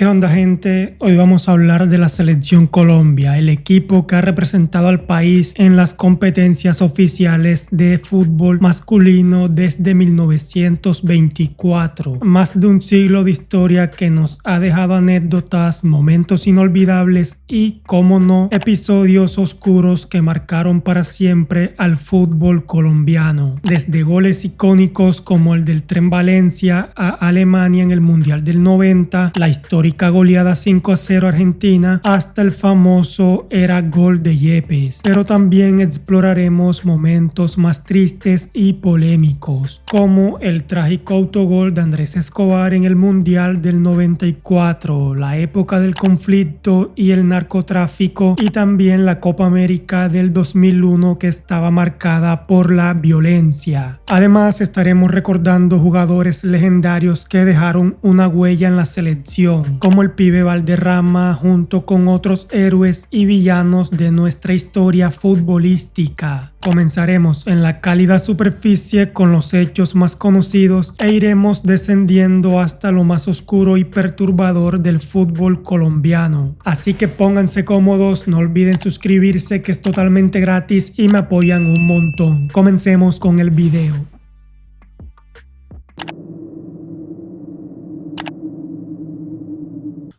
¿Qué onda, gente? Hoy vamos a hablar de la Selección Colombia, el equipo que ha representado al país en las competencias oficiales de fútbol masculino desde 1924. Más de un siglo de historia que nos ha dejado anécdotas, momentos inolvidables y, como no, episodios oscuros que marcaron para siempre al fútbol colombiano. Desde goles icónicos como el del Tren Valencia a Alemania en el Mundial del 90, la histórica goleada 5-0 Argentina, hasta el famoso era gol de Yepes. Pero también exploraremos momentos más tristes y polémicos, como el trágico autogol de Andrés Escobar en el Mundial del 94, la época del conflicto y el narcotráfico, y también la Copa América del 2001 que estaba marcada por la violencia. Además, estaremos recordando jugadores legendarios que dejaron una huella en la selección, como el Pibe Valderrama, junto con otros héroes y villanos de nuestra historia futbolística. Comenzaremos en la cálida superficie con los hechos más conocidos e iremos descendiendo hasta lo más oscuro y perturbador del fútbol colombiano. Así que pónganse cómodos, no olviden suscribirse que es totalmente gratis y me apoyan un montón. Comencemos con el video.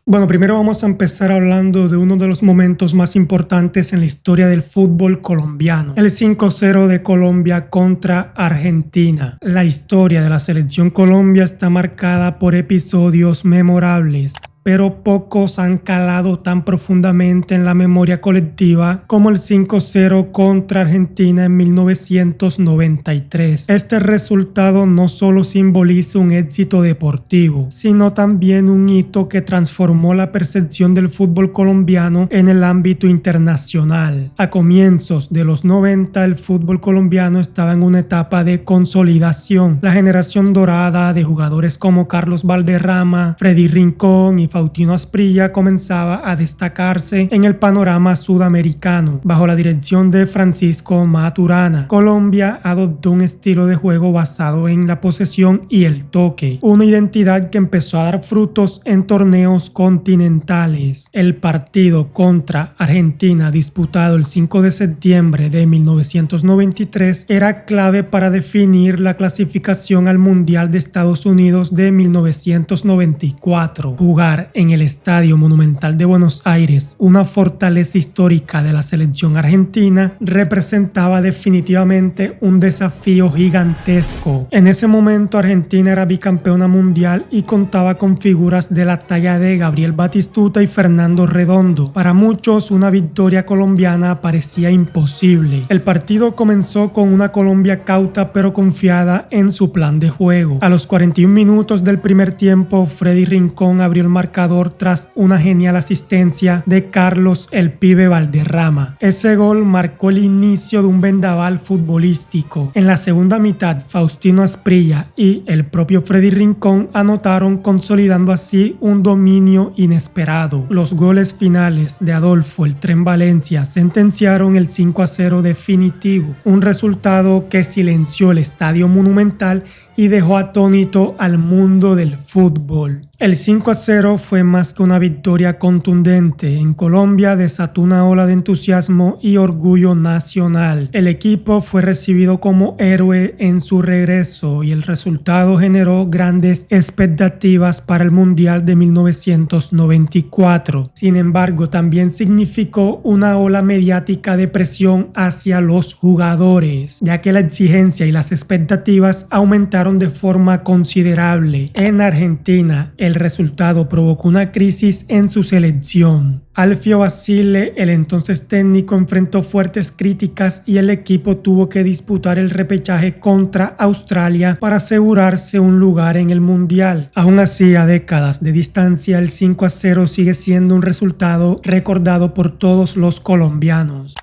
Bueno, primero vamos a empezar hablando de uno de los momentos más importantes en la historia del fútbol colombiano, el 5-0 de Colombia contra Argentina. La historia de la selección Colombia está marcada por episodios memorables, pero pocos han calado tan profundamente en la memoria colectiva como el 5-0 contra Argentina en 1993. Este resultado no solo simboliza un éxito deportivo, sino también un hito que transformó la percepción del fútbol colombiano en el ámbito internacional. A comienzos de los 90, el fútbol colombiano estaba en una etapa de consolidación. La generación dorada de jugadores como Carlos Valderrama, Freddy Rincón y Faustino Asprilla comenzaba a destacarse en el panorama sudamericano. Bajo la dirección de Francisco Maturana, Colombia adoptó un estilo de juego basado en la posesión y el toque, una identidad que empezó a dar frutos en torneos continentales. El partido contra Argentina, disputado el 5 de septiembre de 1993, era clave para definir la clasificación al Mundial de Estados Unidos de 1994. Jugar en el Estadio Monumental de Buenos Aires, una fortaleza histórica de la selección argentina, representaba definitivamente un desafío gigantesco. En ese momento Argentina era bicampeona mundial y contaba con figuras de la talla de Gabriel Batistuta y Fernando Redondo. Para muchos, una victoria colombiana parecía imposible. El partido comenzó con una Colombia cauta pero confiada en su plan de juego. A los 41 minutos del primer tiempo, Freddy Rincón abrió el marcador tras una genial asistencia de Carlos "el Pibe" Valderrama. Ese gol marcó el inicio de un vendaval futbolístico. En la segunda mitad, Faustino Asprilla y el propio Freddy Rincón anotaron, consolidando así un dominio inesperado. Los goles finales de Adolfo "el Tren Valencia" sentenciaron el 5-0 definitivo, un resultado que silenció el Estadio Monumental y dejó atónito al mundo del fútbol. El 5-0 fue más que una victoria contundente. En Colombia desató una ola de entusiasmo y orgullo nacional. El equipo fue recibido como héroe en su regreso y el resultado generó grandes expectativas para el Mundial de 1994. Sin embargo, también significó una ola mediática de presión hacia los jugadores, ya que la exigencia y las expectativas aumentaron de forma considerable. En Argentina, el resultado provocó una crisis en su selección. Alfio Basile, el entonces técnico, enfrentó fuertes críticas y el equipo tuvo que disputar el repechaje contra Australia para asegurarse un lugar en el Mundial. Aún así, a décadas de distancia, el 5-0 sigue siendo un resultado recordado por todos los colombianos.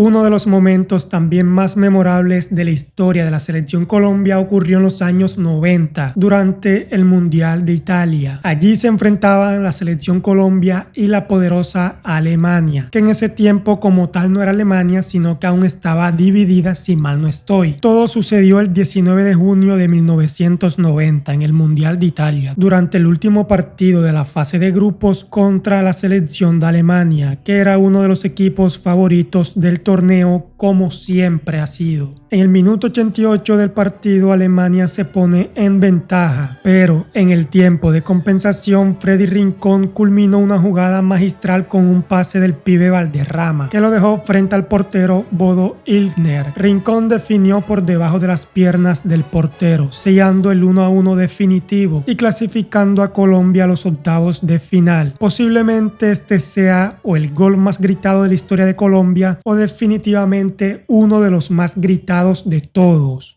Uno de los momentos también más memorables de la historia de la selección Colombia ocurrió en los años 90 durante el Mundial de Italia. Allí se enfrentaban la selección Colombia y la poderosa Alemania, que en ese tiempo como tal no era Alemania, sino que aún estaba dividida, si mal no estoy. Todo sucedió el 19 de junio de 1990 en el Mundial de Italia, durante el último partido de la fase de grupos contra la selección de Alemania, que era uno de los equipos favoritos del torneo como siempre ha sido. En el minuto 88 del partido Alemania se pone en ventaja, pero en el tiempo de compensación Freddy Rincón culminó una jugada magistral con un pase del pibe Valderrama, que lo dejó frente al portero Bodo Illgner. Rincón definió por debajo de las piernas del portero, sellando el 1-1 definitivo y clasificando a Colombia a los octavos de final. Posiblemente este sea o el gol más gritado de la historia de Colombia o definitivamente uno de los más gritados de todos.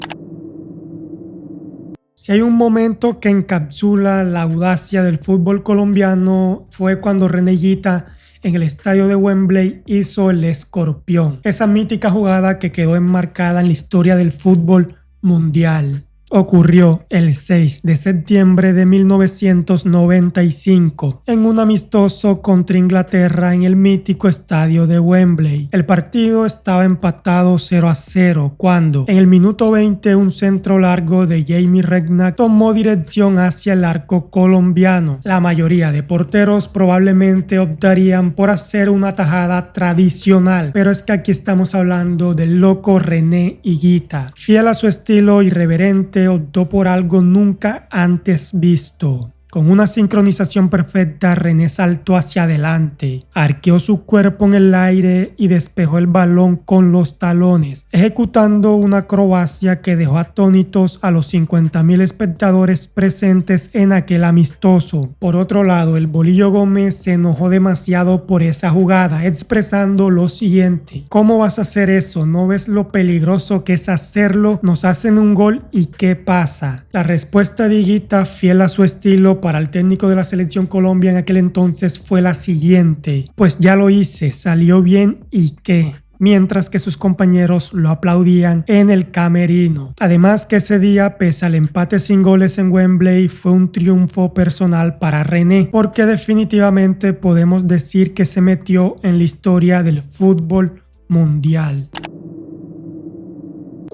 Si hay un momento que encapsula la audacia del fútbol colombiano fue cuando René Higuita en el estadio de Wembley hizo el escorpión, esa mítica jugada que quedó enmarcada en la historia del fútbol mundial. Ocurrió el 6 de septiembre de 1995 en un amistoso contra Inglaterra en el mítico estadio de Wembley. El partido estaba empatado 0-0 cuando en el minuto 20 un centro largo de Jamie Redknapp tomó dirección hacia el arco colombiano. La mayoría de porteros probablemente optarían por hacer una tajada tradicional, pero es que aquí estamos hablando del loco René Higuita. Fiel a su estilo irreverente, optó por algo nunca antes visto. Con una sincronización perfecta, René saltó hacia adelante, arqueó su cuerpo en el aire y despejó el balón con los talones, ejecutando una acrobacia que dejó atónitos a los 50.000 espectadores presentes en aquel amistoso. Por otro lado, el Bolillo Gómez se enojó demasiado por esa jugada, expresando lo siguiente: ¿cómo vas a hacer eso? ¿No ves lo peligroso que es hacerlo? Nos hacen un gol y ¿qué pasa? La respuesta de Higuita, fiel a su estilo, para el técnico de la selección Colombia en aquel entonces fue la siguiente: pues ya lo hice, salió bien y qué. Mientras que sus compañeros lo aplaudían en el camerino. Además que ese día, pese al empate sin goles en Wembley, fue un triunfo personal para René, porque definitivamente podemos decir que se metió en la historia del fútbol mundial.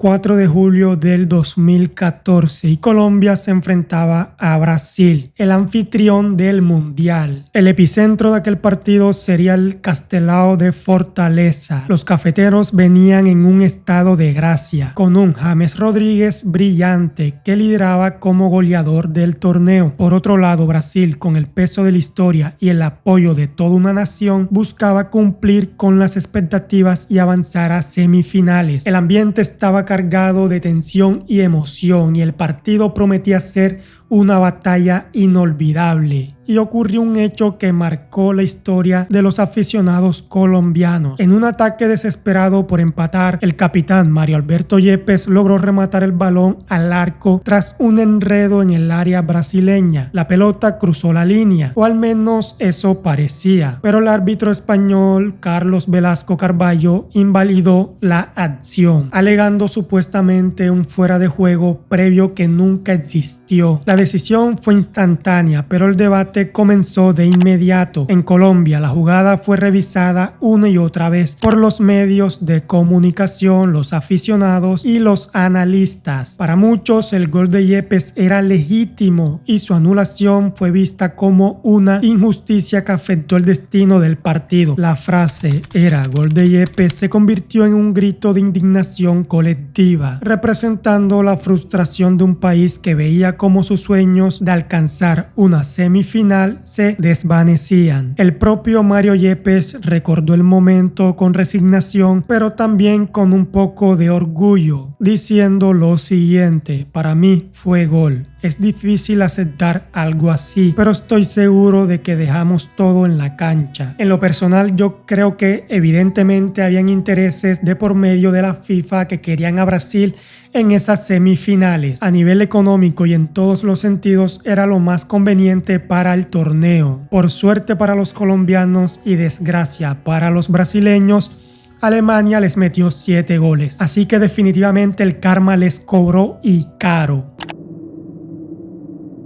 4 de julio del 2014 y Colombia se enfrentaba a Brasil, el anfitrión del mundial. El epicentro de aquel partido sería el Castelao de Fortaleza. Los cafeteros venían en un estado de gracia, con un James Rodríguez brillante que lideraba como goleador del torneo. Por otro lado, Brasil, con el peso de la historia y el apoyo de toda una nación, buscaba cumplir con las expectativas y avanzar a semifinales. El ambiente estaba cargado de tensión y emoción y el partido prometía ser una batalla inolvidable. Y ocurrió un hecho que marcó la historia de los aficionados colombianos. En un ataque desesperado por empatar, el capitán Mario Alberto Yepes logró rematar el balón al arco tras un enredo en el área brasileña. La pelota cruzó la línea, o al menos eso parecía, pero el árbitro español Carlos Velasco Carballo invalidó la acción, alegando supuestamente un fuera de juego previo que nunca existió. La decisión fue instantánea, pero el debate comenzó de inmediato. En Colombia, la jugada fue revisada una y otra vez por los medios de comunicación, los aficionados y los analistas. Para muchos, el gol de Yepes era legítimo y su anulación fue vista como una injusticia que afectó el destino del partido. La frase "era gol de Yepes" se convirtió en un grito de indignación colectiva, representando la frustración de un país que veía como sus sueños de alcanzar una semifinal se desvanecían. El propio Mario Yepes recordó el momento con resignación, pero también con un poco de orgullo, diciendo lo siguiente: para mí fue gol. Es difícil aceptar algo así, pero estoy seguro de que dejamos todo en la cancha. En lo personal, yo creo que evidentemente habían intereses de por medio de la FIFA que querían a Brasil en esas semifinales. A nivel económico y en todos los sentidos era lo más conveniente para el torneo. Por suerte para los colombianos y desgracia para los brasileños, Alemania les metió 7 goles, así que definitivamente el karma les cobró y caro.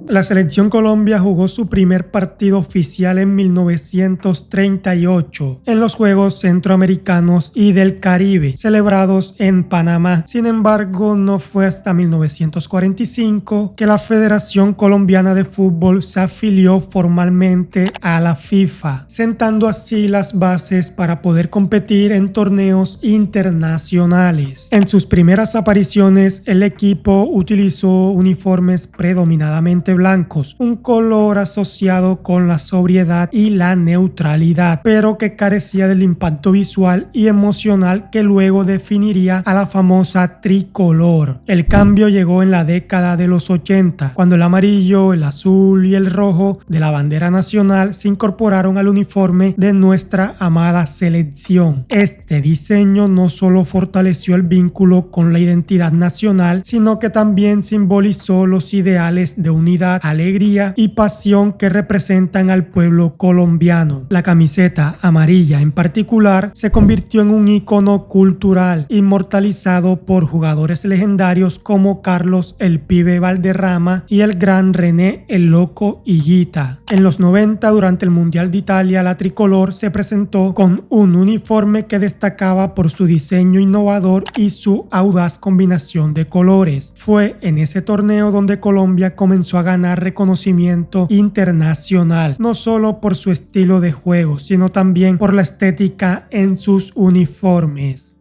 La selección Colombia jugó su primer partido oficial en 1938 en los Juegos Centroamericanos y del Caribe, celebrados en Panamá. Sin embargo, no fue hasta 1945 que la Federación Colombiana de Fútbol se afilió formalmente a la FIFA, sentando así las bases para poder competir en torneos internacionales. En sus primeras apariciones, el equipo utilizó uniformes predominantemente blancos, un color asociado con la sobriedad y la neutralidad, pero que carecía del impacto visual y emocional que luego definiría a la famosa tricolor. El cambio llegó en la década de los 80, cuando el amarillo, el azul y el rojo de la bandera nacional se incorporaron al uniforme de nuestra amada selección. Este diseño no solo fortaleció el vínculo con la identidad nacional, sino que también simbolizó los ideales de unidad, alegría y pasión que representan al pueblo colombiano. La camiseta amarilla en particular se convirtió en un ícono cultural inmortalizado por jugadores legendarios como Carlos el Pibe Valderrama y el gran René el Loco Higuita. En los 90, durante el Mundial de Italia, la tricolor se presentó con un uniforme que destacaba por su diseño innovador y su audaz combinación de colores. Fue en ese torneo donde Colombia comenzó a ganar reconocimiento internacional, no solo por su estilo de juego, sino también por la estética en sus uniformes.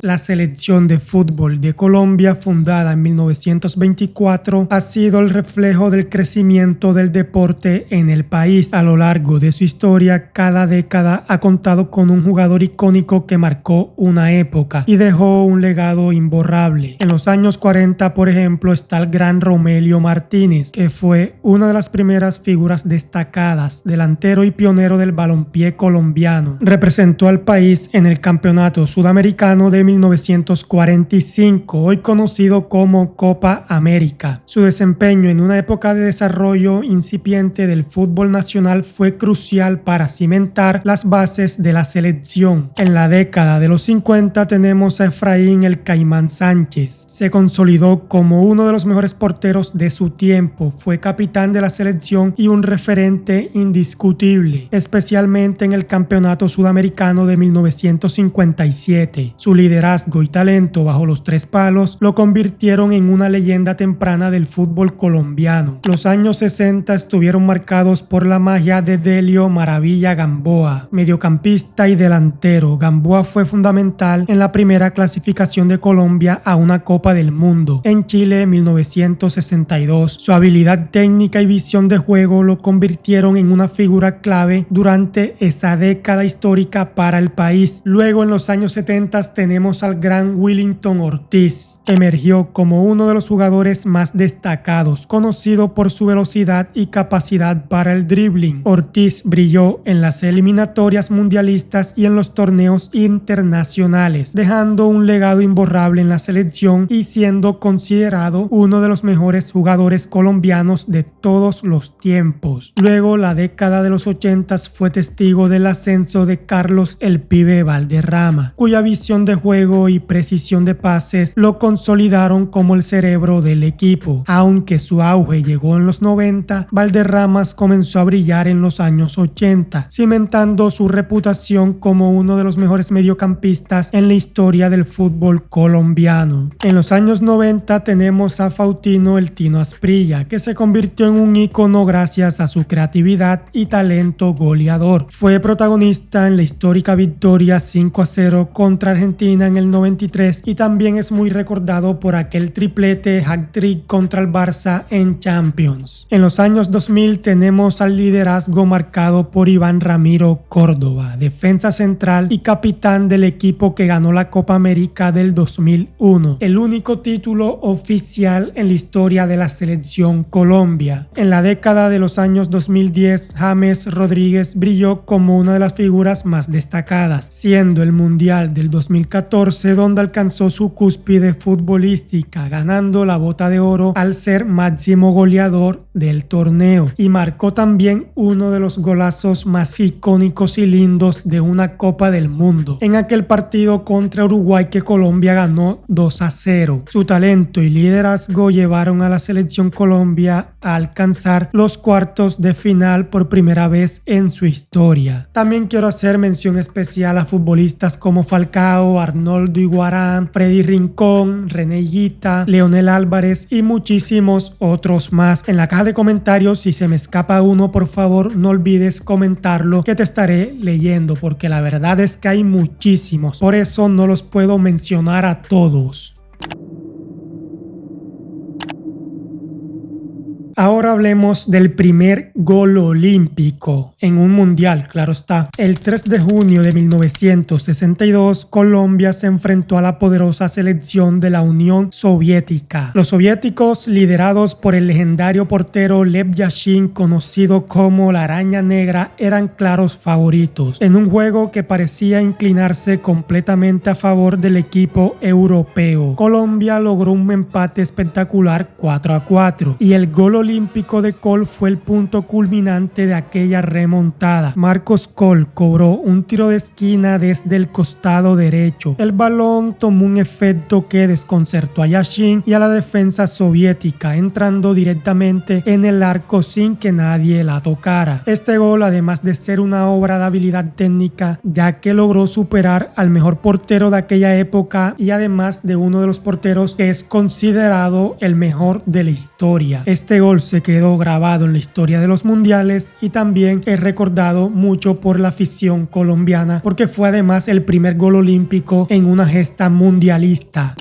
La selección de fútbol de Colombia, fundada en 1924, ha sido el reflejo del crecimiento del deporte en el país. A lo largo de su historia, cada década ha contado con un jugador icónico que marcó una época y dejó un legado imborrable. En los años 40, por ejemplo, está el gran Romelio Martínez, que fue una de las primeras figuras destacadas, delantero y pionero del balompié colombiano. Representó al país en el Campeonato Sudamericano de 1945, hoy conocido como Copa América. Su desempeño en una época de desarrollo incipiente del fútbol nacional fue crucial para cimentar las bases de la selección. En la década de los 50 tenemos a Efraín el Caimán Sánchez. Se consolidó como uno de los mejores porteros de su tiempo, fue capitán de la selección y un referente indiscutible, especialmente en el Campeonato Sudamericano de 1957. Su liderazgo y talento bajo los 3 palos lo convirtieron en una leyenda temprana del fútbol colombiano. Los años 60 estuvieron marcados por la magia de Delio Maravilla Gamboa, mediocampista y delantero. Gamboa fue fundamental en la primera clasificación de Colombia a una Copa del Mundo en Chile en 1962. Su habilidad técnica y visión de juego lo convirtieron en una figura clave durante esa década histórica para el país. Luego, en los años 70 tenemos al gran Willington Ortiz. Emergió como uno de los jugadores más destacados, conocido por su velocidad y capacidad para el dribbling. Ortiz brilló en las eliminatorias mundialistas y en los torneos internacionales, dejando un legado imborrable en la selección y siendo considerado uno de los mejores jugadores colombianos de todos los tiempos. Luego, la década de los 80 fue testigo del ascenso de Carlos el Pibe Valderrama, cuya visión de juego y precisión de pases lo consolidaron como el cerebro del equipo. Aunque su auge llegó en los 90, Valderramas comenzó a brillar en los años 80, cimentando su reputación como uno de los mejores mediocampistas en la historia del fútbol colombiano. En los años 90 tenemos a Faustino el Tino Asprilla, que se convirtió en un ícono gracias a su creatividad y talento goleador. Fue protagonista en la histórica victoria 5-0 contra Argentina en el 93 y también es muy recordado por aquel triplete hat-trick contra el Barça en Champions. En los años 2000 tenemos al liderazgo marcado por Iván Ramiro Córdoba, defensa central y capitán del equipo que ganó la Copa América del 2001, el único título oficial en la historia de la selección Colombia. En la década de los años 2010, James Rodríguez brilló como una de las figuras más destacadas, siendo el Mundial del 2014 donde alcanzó su cúspide futbolística, ganando la Bota de Oro al ser máximo goleador del torneo y marcó también uno de los golazos más icónicos y lindos de una Copa del Mundo en aquel partido contra Uruguay que Colombia ganó 2-0. Su talento y liderazgo llevaron a la selección Colombia a alcanzar los cuartos de final por primera vez en su historia. También quiero hacer mención especial a futbolistas como Falcao, Arnoldo Iguarán, Freddy Rincón, René Higuita, Leonel Álvarez y muchísimos otros más. En la caja de comentarios, si se me escapa uno, por favor no olvides comentarlo, que te estaré leyendo, porque la verdad es que hay muchísimos, por eso no los puedo mencionar a todos. Ahora hablemos del primer gol olímpico en un mundial, claro está. El 3 de junio de 1962, Colombia se enfrentó a la poderosa selección de la Unión Soviética. Los soviéticos, liderados por el legendario portero Lev Yashin, conocido como la Araña Negra, eran claros favoritos en un juego que parecía inclinarse completamente a favor del equipo europeo. Colombia logró un empate espectacular 4-4 y el gol olímpico de Cole fue el punto culminante de aquella remontada. Marcos Cole cobró un tiro de esquina desde el costado derecho. El balón tomó un efecto que desconcertó a Yashin y a la defensa soviética, entrando directamente en el arco sin que nadie la tocara. Este gol, además de ser una obra de habilidad técnica, ya que logró superar al mejor portero de aquella época y además de uno de los porteros que es considerado el mejor de la historia. Este gol se quedó grabado en la historia de los mundiales y también es recordado mucho por la afición colombiana porque fue además el primer gol olímpico en una gesta mundialista.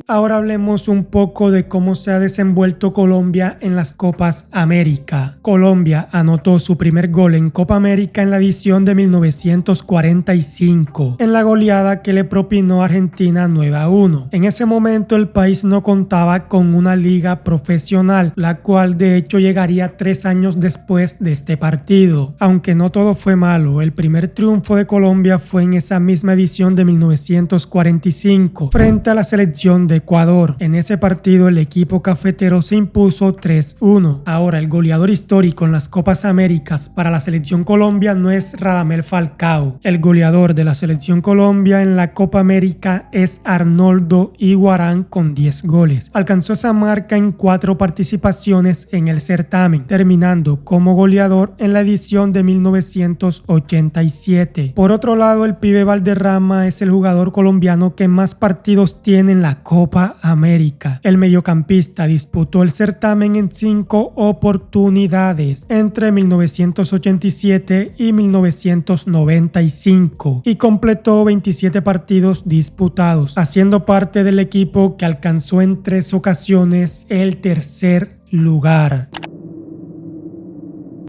Ahora hablemos un poco de cómo se ha desenvuelto Colombia en las Copas América. Colombia anotó su primer gol en Copa América en la edición de 1945, en la goleada que le propinó a Argentina 9-1. En ese momento el país no contaba con una liga profesional, la cual de hecho llegaría 3 años después de este partido. Aunque no todo fue malo, el primer triunfo de Colombia fue en esa misma edición de 1945, frente a la selección de Ecuador. En ese partido el equipo cafetero se impuso 3-1. Ahora el goleador histórico en las Copas Américas para la selección Colombia no es Radamel Falcao. El goleador de la selección Colombia en la Copa América es Arnoldo Iguarán con 10 goles. Alcanzó esa marca en 4 participaciones en el certamen, terminando como goleador en la edición de 1987. Por otro lado, el Pibe Valderrama es el jugador colombiano que más partidos tiene en la Copa América. El mediocampista disputó el certamen en 5 oportunidades entre 1987 y 1995 y completó 27 partidos disputados, haciendo parte del equipo que alcanzó en 3 ocasiones el tercer lugar.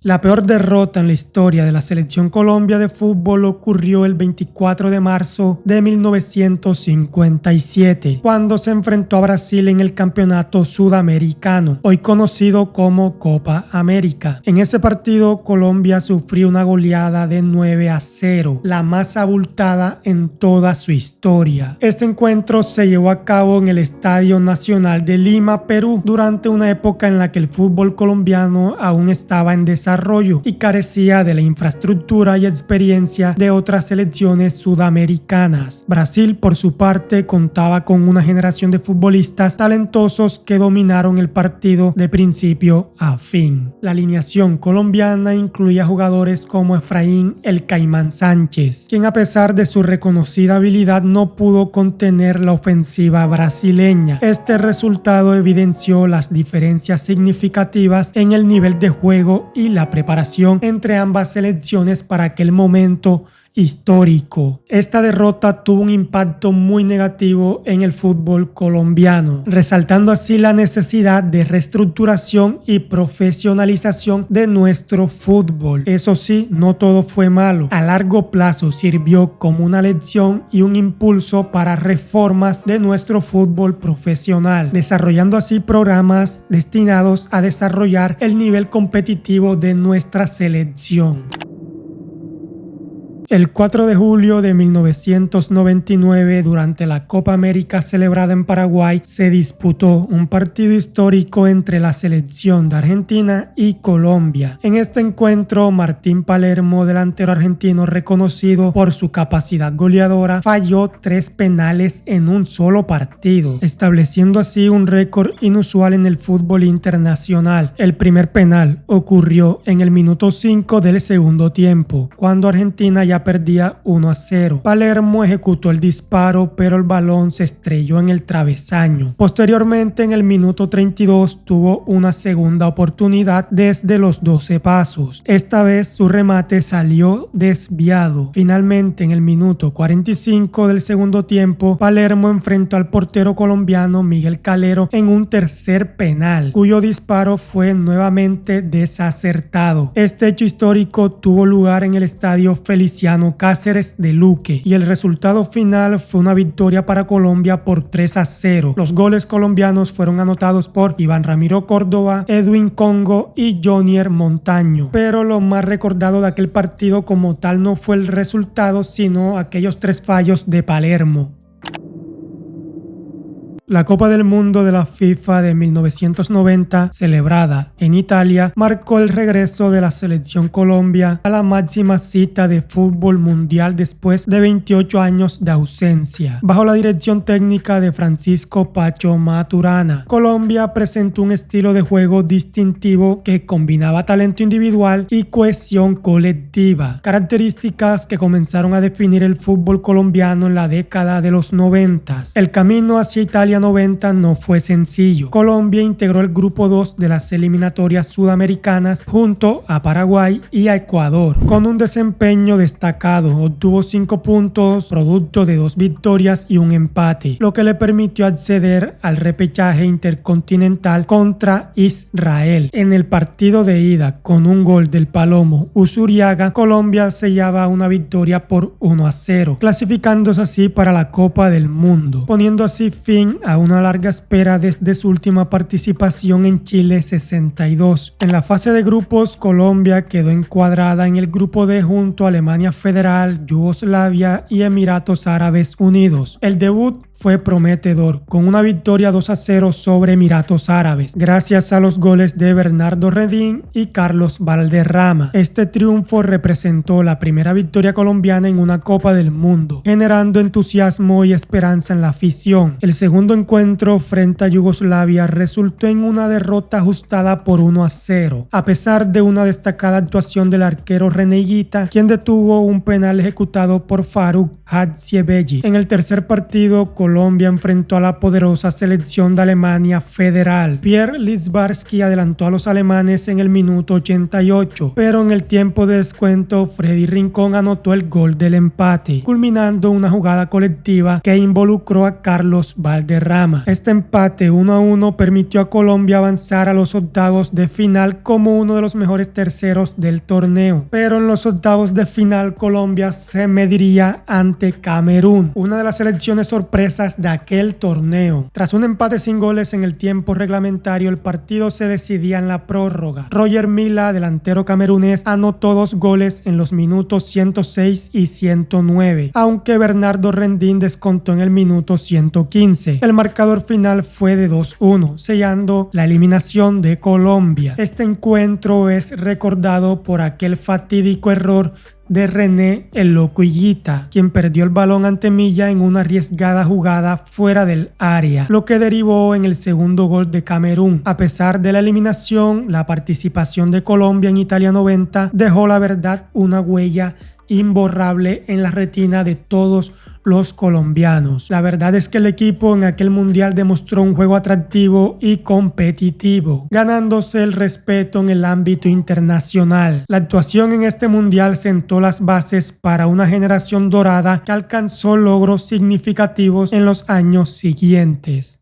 La peor derrota en la historia de la selección Colombia de fútbol ocurrió el 24 de marzo de 1957, cuando se enfrentó a Brasil en el campeonato sudamericano, hoy conocido como Copa América. En ese partido, Colombia sufrió una goleada de 9-0, la más abultada en toda su historia. Este encuentro se llevó a cabo en el Estadio Nacional de Lima, Perú, durante una época en la que el fútbol colombiano aún estaba en desarrollo y carecía de la infraestructura y experiencia de otras selecciones sudamericanas. Brasil, por su parte, contaba con una generación de futbolistas talentosos que dominaron el partido de principio a fin. La alineación colombiana incluía jugadores como Efraín "El Caimán" Sánchez, quien a pesar de su reconocida habilidad no pudo contener la ofensiva brasileña. Este resultado evidenció las diferencias significativas en el nivel de juego y la preparación entre ambas selecciones para aquel momento histórico. Esta derrota tuvo un impacto muy negativo en el fútbol colombiano, resaltando así la necesidad de reestructuración y profesionalización de nuestro fútbol. Eso sí, no todo fue malo. A largo plazo sirvió como una lección y un impulso para reformas de nuestro fútbol profesional, desarrollando así programas destinados a desarrollar el nivel competitivo de nuestra selección. El 4 de julio de 1999, durante la Copa América celebrada en Paraguay, se disputó un partido histórico entre la selección de Argentina y Colombia. En este encuentro, Martín Palermo, delantero argentino reconocido por su capacidad goleadora, falló 3 penales en un solo partido, estableciendo así un récord inusual en el fútbol internacional. El primer penal ocurrió en el minuto 5 del segundo tiempo, cuando Argentina ya perdía 1-0. Palermo ejecutó el disparo, pero el balón se estrelló en el travesaño. Posteriormente, en el minuto 32, tuvo una segunda oportunidad desde los 12 pasos. Esta vez su remate salió desviado. Finalmente, en el minuto 45 del segundo tiempo, Palermo enfrentó al portero colombiano Miguel Calero en un tercer penal, cuyo disparo fue nuevamente desacertado. Este hecho histórico tuvo lugar en el estadio Feliciano Cáceres de Luque y el resultado final fue una victoria para Colombia por 3-0. Los goles colombianos fueron anotados por Iván Ramiro Córdoba, Edwin Congo y Jonier Montaño, pero lo más recordado de aquel partido como tal no fue el resultado, sino aquellos 3 fallos de Palermo. La Copa del Mundo de la FIFA de 1990, celebrada en Italia, marcó el regreso de la selección Colombia a la máxima cita de fútbol mundial después de 28 años de ausencia. Bajo la dirección técnica de Francisco Pacho Maturana, Colombia presentó un estilo de juego distintivo que combinaba talento individual y cohesión colectiva, características que comenzaron a definir el fútbol colombiano en la década de los 90. El camino hacia Italia 90 no fue sencillo. Colombia integró el grupo 2 de las eliminatorias sudamericanas junto a Paraguay y a Ecuador. Con un desempeño destacado, obtuvo 5 puntos, producto de 2 victorias y un empate, lo que le permitió acceder al repechaje intercontinental contra Israel. En el partido de ida, con un gol del Palomo Usuriaga, Colombia sellaba una victoria por 1-0, clasificándose así para la Copa del Mundo, poniendo así fin a una larga espera desde su última participación en Chile 62. En la fase de grupos, Colombia quedó encuadrada en el grupo D junto a Alemania Federal, Yugoslavia y Emiratos Árabes Unidos. El debut fue prometedor, con una victoria 2-0 sobre Emiratos Árabes, gracias a los goles de Bernardo Redín y Carlos Valderrama. Este triunfo representó la primera victoria colombiana en una Copa del Mundo, generando entusiasmo y esperanza en la afición. El segundo encuentro frente a Yugoslavia resultó en una derrota ajustada por 1-0, a pesar de una destacada actuación del arquero René Higuita, quien detuvo un penal ejecutado por Faruk Hadziebelli. En el tercer partido, Colombia enfrentó a la poderosa selección de Alemania Federal. Pierre Littbarski adelantó a los alemanes en el minuto 88, pero en el tiempo de descuento, Freddy Rincón anotó el gol del empate, culminando una jugada colectiva que involucró a Carlos Valderrama. Este empate 1-1 permitió a Colombia avanzar a los octavos de final como uno de los mejores terceros del torneo, pero en los octavos de final Colombia se mediría ante Camerún, una de las selecciones sorpresas de aquel torneo. Tras un empate sin goles en el tiempo reglamentario, el partido se decidía en la prórroga. Roger Milla, delantero camerunés, anotó 2 goles en los minutos 106 y 109, aunque Bernardo Redín descontó en el minuto 115. El marcador final fue de 2-1, sellando la eliminación de Colombia. Este encuentro es recordado por aquel fatídico error de René el Loco Higuita, quien perdió el balón ante Milla en una arriesgada jugada fuera del área, lo que derivó en el segundo gol de Camerún. A pesar de la eliminación, la participación de Colombia en Italia 90 dejó, la verdad, una huella imborrable en la retina de todos los colombianos. La verdad es que el equipo en aquel mundial demostró un juego atractivo y competitivo, ganándose el respeto en el ámbito internacional. La actuación en este mundial sentó las bases para una generación dorada que alcanzó logros significativos en los años siguientes.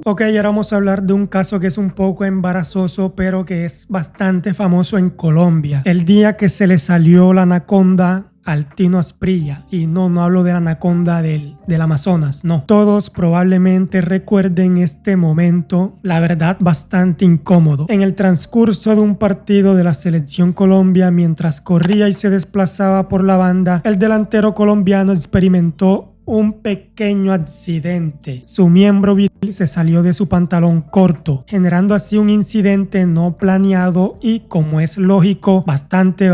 Ok, ahora vamos a hablar de un caso que es un poco embarazoso, pero que es bastante famoso en Colombia. El día que se le salió la anaconda al Tino Asprilla, y no hablo de la anaconda del Amazonas, no. Todos probablemente recuerden este momento, la verdad bastante incómodo. En el transcurso de un partido de la selección Colombia, mientras corría y se desplazaba por la banda, el delantero colombiano experimentó un pequeño accidente. Su miembro viril se salió de su pantalón corto, generando así un incidente no planeado y, como es lógico, bastante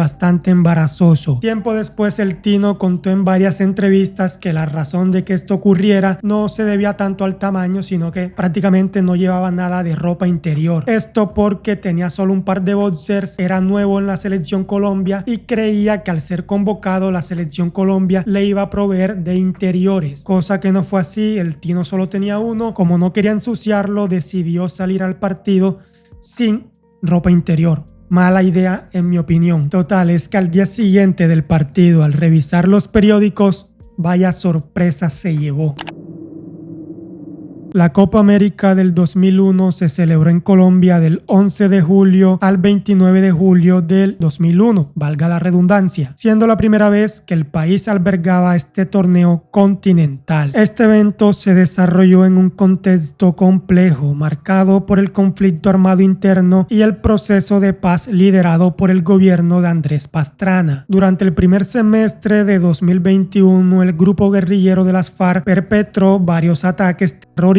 embarazoso. Tiempo después, el Tino contó en varias entrevistas que la razón de que esto ocurriera no se debía tanto al tamaño, sino que prácticamente no llevaba nada de ropa interior. Esto porque tenía solo un par de boxers, era nuevo en la selección Colombia y creía que al ser convocado la selección Colombia le iba a proveer de interior, cosa que no fue así. El Tino solo tenía uno. Como no quería ensuciarlo, decidió salir al partido sin ropa interior. Mala idea, en mi opinión. Total, es que al día siguiente del partido, al revisar los periódicos, vaya sorpresa se llevó. La Copa América del 2001 se celebró en Colombia del 11 de julio al 29 de julio del 2001, valga la redundancia, siendo la primera vez que el país albergaba este torneo continental. Este evento se desarrolló en un contexto complejo, marcado por el conflicto armado interno y el proceso de paz liderado por el gobierno de Andrés Pastrana. Durante el primer semestre de 2021, el grupo guerrillero de las FARC perpetró varios ataques terroristas,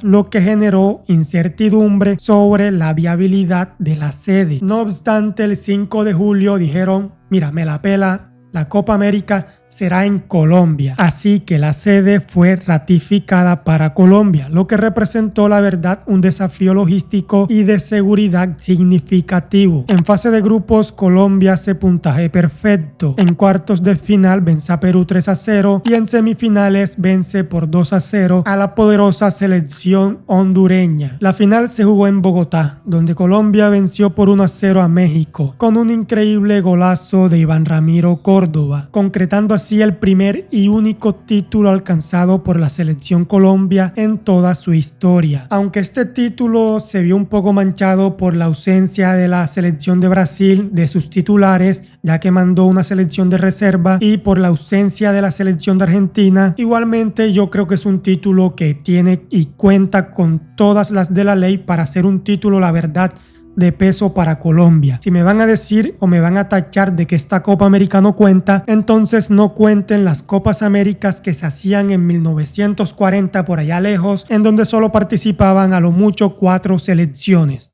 lo que generó incertidumbre sobre la viabilidad de la sede. No obstante, el 5 de julio dijeron: mira, me la pela, la Copa América será en Colombia. Así que la sede fue ratificada para Colombia, lo que representó, la verdad, un desafío logístico y de seguridad significativo. En fase de grupos, Colombia hace puntaje perfecto. En cuartos de final vence a Perú 3-0 y en semifinales vence por 2-0 a la poderosa selección hondureña. La final se jugó en Bogotá, donde Colombia venció por 1-0 a México, con un increíble golazo de Iván Ramiro Córdoba, concretando así el primer y único título alcanzado por la selección Colombia en toda su historia. Aunque este título se vio un poco manchado por la ausencia de la selección de Brasil de sus titulares, ya que mandó una selección de reserva, y por la ausencia de la selección de Argentina, igualmente yo creo que es un título que tiene y cuenta con todas las de la ley para ser un título, la verdad, de peso para Colombia. Si me van a decir o me van a tachar de que esta Copa América no cuenta, entonces no cuenten las Copas Américas que se hacían en 1940 por allá lejos, en donde solo participaban a lo mucho 4 selecciones.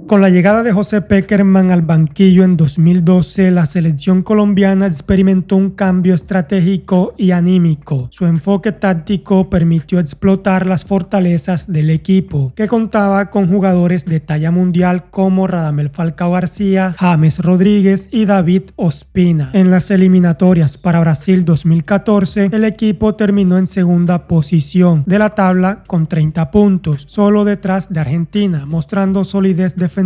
Con la llegada de José Pekerman al banquillo en 2012, la selección colombiana experimentó un cambio estratégico y anímico. Su enfoque táctico permitió explotar las fortalezas del equipo, que contaba con jugadores de talla mundial como Radamel Falcao García, James Rodríguez y David Ospina. En las eliminatorias para Brasil 2014, el equipo terminó en segunda posición de la tabla con 30 puntos, solo detrás de Argentina, mostrando solidez defensiva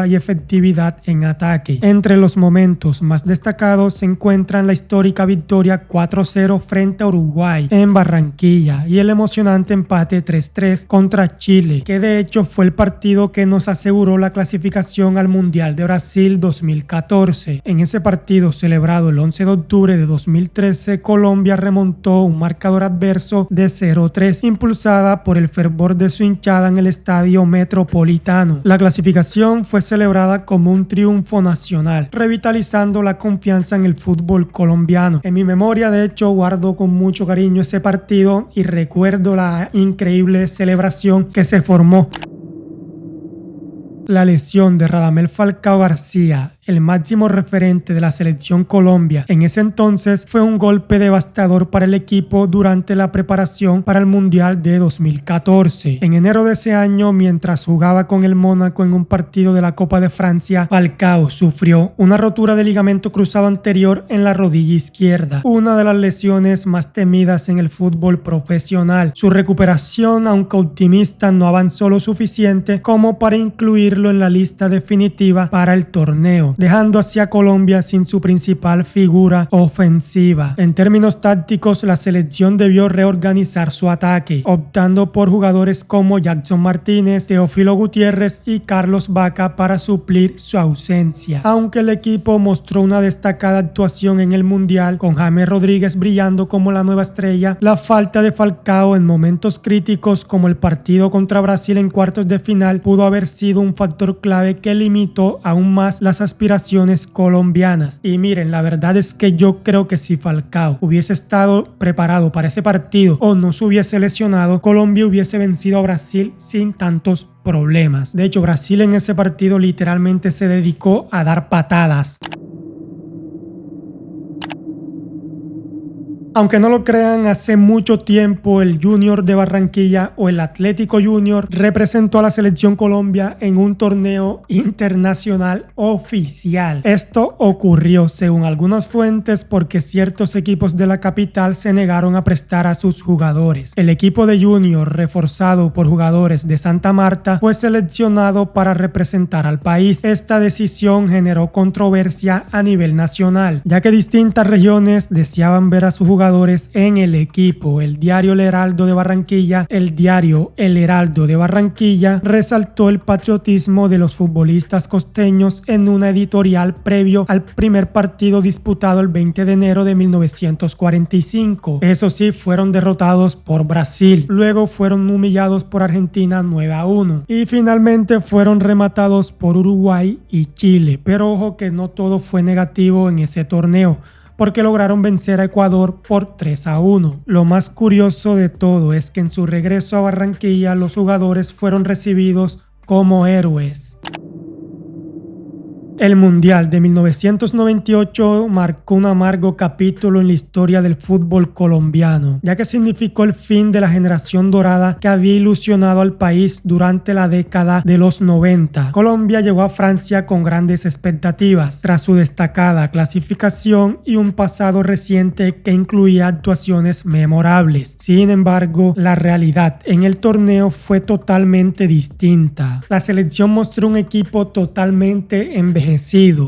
y efectividad en ataque. Entre los momentos más destacados se encuentran la histórica victoria 4-0 frente a Uruguay en Barranquilla y el emocionante empate 3-3 contra Chile, que de hecho fue el partido que nos aseguró la clasificación al Mundial de Brasil 2014. En ese partido, celebrado el 11 de octubre de 2013, Colombia remontó un marcador adverso de 0-3, impulsada por el fervor de su hinchada en el Estadio Metropolitano. La clasificación fue celebrada como un triunfo nacional, revitalizando la confianza en el fútbol colombiano. En mi memoria, de hecho, guardo con mucho cariño ese partido y recuerdo la increíble celebración que se formó. La lesión de Radamel Falcao García, el máximo referente de la selección Colombia en ese entonces, fue un golpe devastador para el equipo durante la preparación para el Mundial de 2014. En enero de ese año, mientras jugaba con el Mónaco en un partido de la Copa de Francia, Falcao sufrió una rotura de ligamento cruzado anterior en la rodilla izquierda, una de las lesiones más temidas en el fútbol profesional. Su recuperación, aunque optimista, no avanzó lo suficiente como para incluirlo en la lista definitiva para el torneo. dejando así a Colombia sin su principal figura ofensiva. En términos tácticos, la selección debió reorganizar su ataque, optando por jugadores como Jackson Martínez, Teófilo Gutiérrez y Carlos Vaca para suplir su ausencia. Aunque el equipo mostró una destacada actuación en el Mundial, con James Rodríguez brillando como la nueva estrella, la falta de Falcao en momentos críticos como el partido contra Brasil en cuartos de final pudo haber sido un factor clave que limitó aún más las aspiraciones colombianas. Y miren, la verdad es que yo creo que si Falcao hubiese estado preparado para ese partido o no se hubiese lesionado, Colombia hubiese vencido a Brasil sin tantos problemas. De hecho, Brasil en ese partido literalmente se dedicó a dar patadas. Aunque no lo crean, hace mucho tiempo el Junior de Barranquilla o el Atlético Junior representó a la selección Colombia en un torneo internacional oficial. Esto ocurrió, según algunas fuentes, porque ciertos equipos de la capital se negaron a prestar a sus jugadores. El equipo de Junior, reforzado por jugadores de Santa Marta, fue seleccionado para representar al país. Esta decisión generó controversia a nivel nacional, ya que distintas regiones deseaban ver a sus jugadores en el equipo. El diario El Heraldo de Barranquilla resaltó el patriotismo de los futbolistas costeños en una editorial previo al primer partido disputado el 20 de enero de 1945. Eso sí, fueron derrotados por Brasil, luego fueron humillados por Argentina 9-1 y finalmente fueron rematados por Uruguay y Chile. Pero ojo que no todo fue negativo en ese torneo, porque lograron vencer a Ecuador por 3-1. Lo más curioso de todo es que en su regreso a Barranquilla los jugadores fueron recibidos como héroes. El Mundial de 1998 marcó un amargo capítulo en la historia del fútbol colombiano, ya que significó el fin de la generación dorada que había ilusionado al país durante la década de los 90. Colombia llegó a Francia con grandes expectativas, tras su destacada clasificación y un pasado reciente que incluía actuaciones memorables. Sin embargo, la realidad en el torneo fue totalmente distinta. La selección mostró un equipo totalmente envejecido,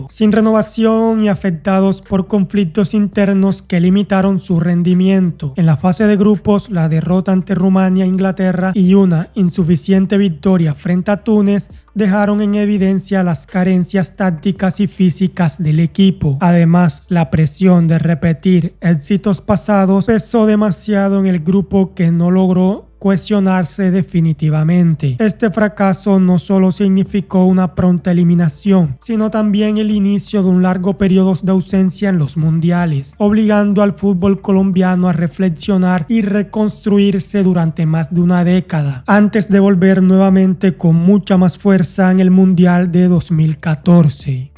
sin renovación y afectados por conflictos internos que limitaron su rendimiento. En la fase de grupos, la derrota ante Rumania e Inglaterra y una insuficiente victoria frente a Túnez dejaron en evidencia las carencias tácticas y físicas del equipo. Además, la presión de repetir éxitos pasados pesó demasiado en el grupo, que no logró cohesionarse definitivamente. Este fracaso no solo significó una pronta eliminación, sino también el inicio de un largo periodo de ausencia en los mundiales, obligando al fútbol colombiano a reflexionar y reconstruirse durante más de una década, antes de volver nuevamente con mucha más fuerza en el Mundial de 2014.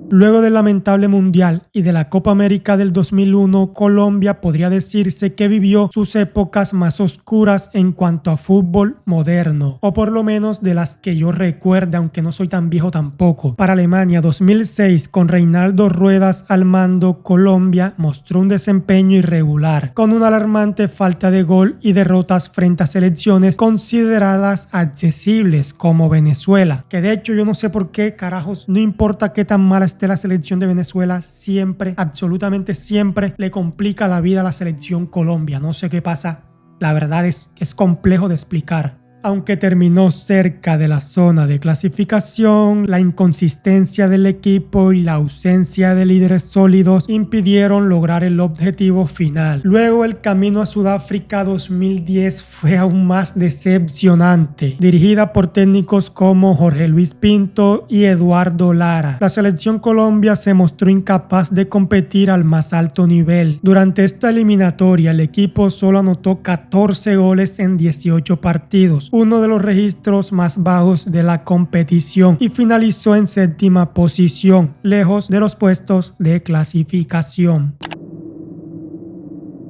Luego del lamentable Mundial y de la Copa América del 2001, Colombia podría decirse que vivió sus épocas más oscuras en cuanto a fútbol moderno, o por lo menos de las que yo recuerde, aunque no soy tan viejo tampoco. Para Alemania 2006, con Reinaldo Ruedas al mando, Colombia mostró un desempeño irregular, con una alarmante falta de gol y derrotas frente a selecciones consideradas accesibles como Venezuela, que de hecho yo no sé por qué carajos, no importa qué tan mala esté la selección de Venezuela, siempre, absolutamente siempre le complica la vida a la selección Colombia. No sé qué pasa, la verdad es complejo de explicar. Aunque terminó cerca de la zona de clasificación, la inconsistencia del equipo y la ausencia de líderes sólidos impidieron lograr el objetivo final. Luego el camino a Sudáfrica 2010 fue aún más decepcionante, dirigida por técnicos como Jorge Luis Pinto y Eduardo Lara. La selección Colombia se mostró incapaz de competir al más alto nivel. Durante esta eliminatoria, el equipo solo anotó 14 goles en 18 partidos, uno de los registros más bajos de la competición, y finalizó en séptima posición, lejos de los puestos de clasificación.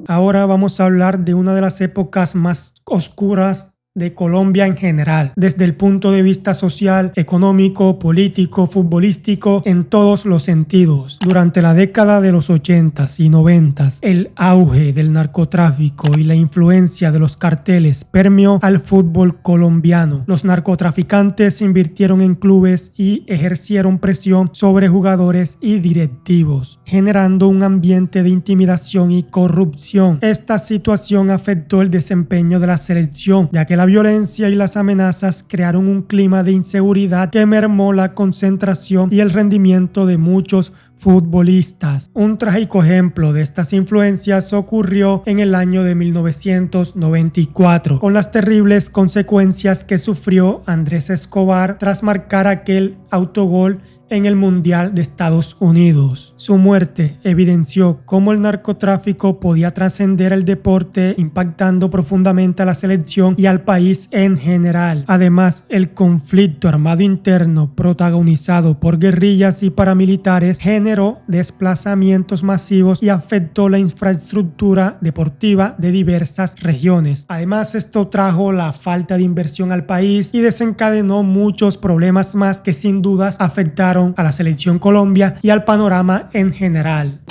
Ahora vamos a hablar de una de las épocas más oscuras de Colombia en general, desde el punto de vista social, económico, político, futbolístico, en todos los sentidos. Durante la década de los 80s y 90s, el auge del narcotráfico y la influencia de los carteles permeó al fútbol colombiano. Los narcotraficantes invirtieron en clubes y ejercieron presión sobre jugadores y directivos, generando un ambiente de intimidación y corrupción. Esta situación afectó el desempeño de la selección, ya que la violencia y las amenazas crearon un clima de inseguridad que mermó la concentración y el rendimiento de muchos futbolistas. Un trágico ejemplo de estas influencias ocurrió en el año de 1994, con las terribles consecuencias que sufrió Andrés Escobar tras marcar aquel autogol en el Mundial de Estados Unidos. Su muerte evidenció cómo el narcotráfico podía trascender el deporte, impactando profundamente a la selección y al país en general. Además, el conflicto armado interno protagonizado por guerrillas y paramilitares generó desplazamientos masivos y afectó la infraestructura deportiva de diversas regiones. Además, esto trajo la falta de inversión al país y desencadenó muchos problemas más que sin dudas afectaron a la selección Colombia y al panorama en general.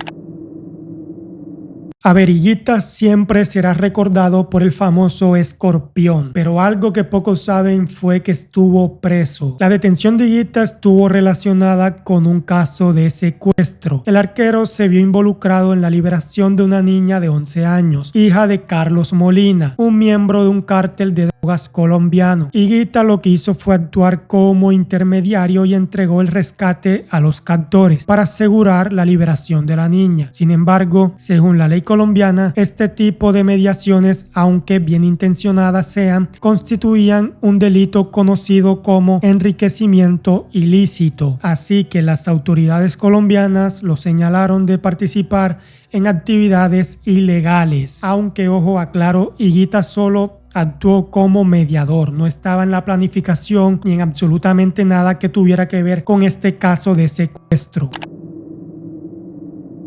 A ver, Higuita siempre será recordado por el famoso escorpión, pero algo que pocos saben fue que estuvo preso. La detención de Higuita estuvo relacionada con un caso de secuestro. El arquero se vio involucrado en la liberación de una niña de 11 años, hija de Carlos Molina, un miembro de un cártel de drogas colombiano. Higuita lo que hizo fue actuar como intermediario y entregó el rescate a los captores para asegurar la liberación de la niña. Sin embargo, según la ley colombiana, este tipo de mediaciones, aunque bien intencionadas sean, constituían un delito conocido como enriquecimiento ilícito. Así que las autoridades colombianas lo señalaron de participar en actividades ilegales. Aunque, ojo, aclaro, Higuita solo actuó como mediador, no estaba en la planificación ni en absolutamente nada que tuviera que ver con este caso de secuestro.